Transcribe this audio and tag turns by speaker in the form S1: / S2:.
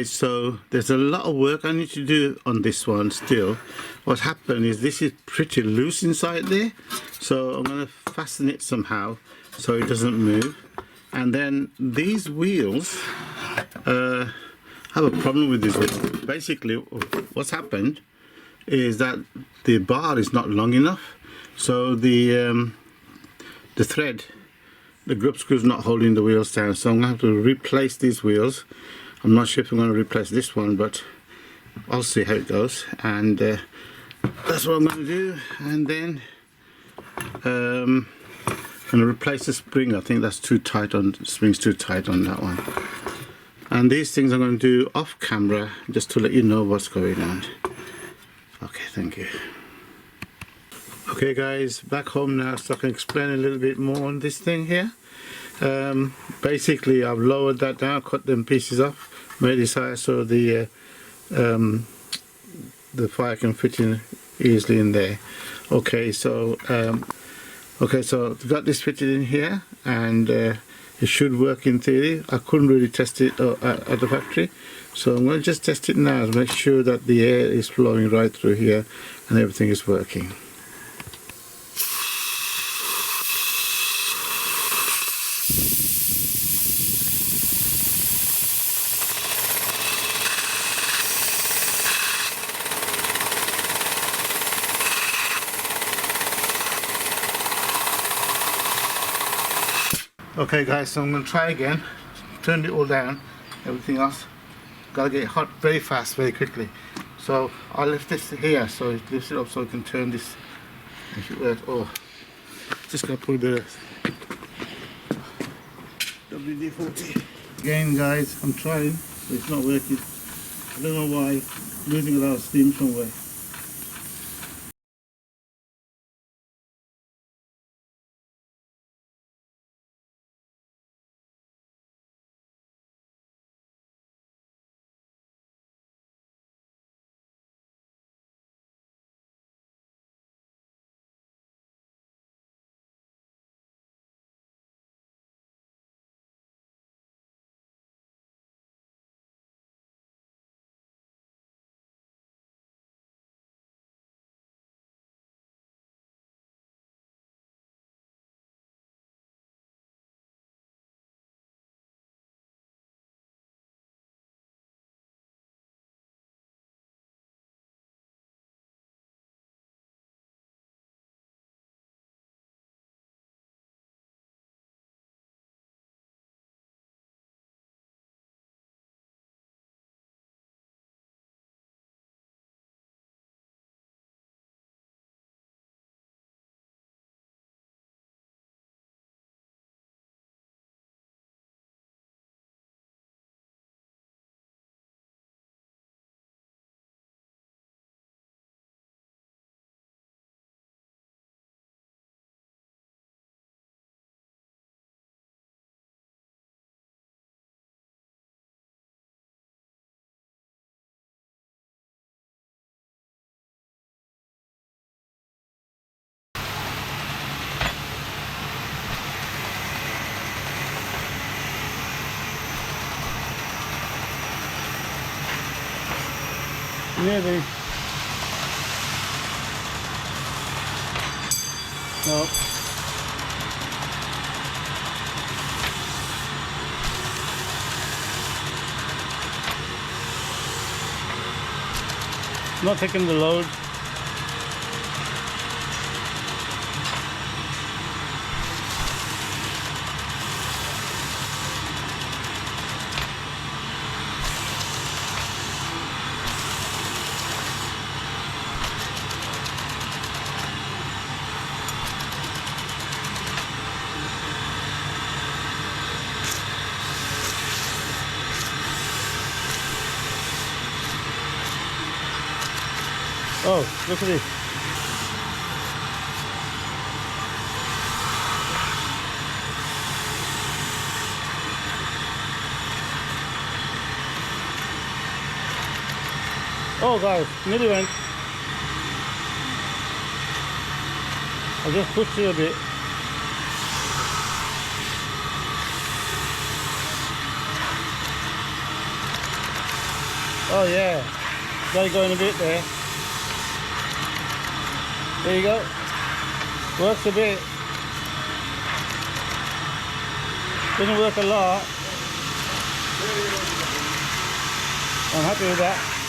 S1: guys, so there's a lot of work I need to do on this one still. What happened is this is pretty loose inside there, so I'm going to fasten it somehow so it doesn't move. And then these wheels have a problem with these wheels. Basically what's happened is that the bar is not long enough, so the thread, the grip screw is not holding the wheels down, so I'm going to have to replace these wheels. I'm not sure if I'm going to replace this one, but I'll see how it goes. And that's what I'm going to do. And then I'm going to replace the spring. I think that's too tight on, the spring's too tight on that one. And these things I'm going to do off camera just to let you know what's going on. Okay, thank you. Okay guys, back home now, so I can explain a little bit more on this thing here. Basically I've lowered that down, cut them pieces off, made this higher so the fire can fit in easily in there. Okay, so I've got this fitted in here, and it should work in theory. I couldn't really test it at the factory, so I'm going to just test it now to make sure that the air is flowing right through here and everything is working. Okay guys, so I'm going to try again. Turned it all down, everything else. Gotta get it hot very fast, very quickly. So I'll lift this here, so it lifts it up so I can turn this. If it works. Oh, just gotta put a bit of WD-40. Again guys, I'm trying, but it's not working. I don't know why, losing a lot of steam somewhere. Nearly. No. Not taking the load. Oh, look at this. Oh guys, nearly went. I just pushed it a bit. Oh yeah, got it going a bit there. There you go. Works a bit. Doesn't work a lot. I'm happy with that.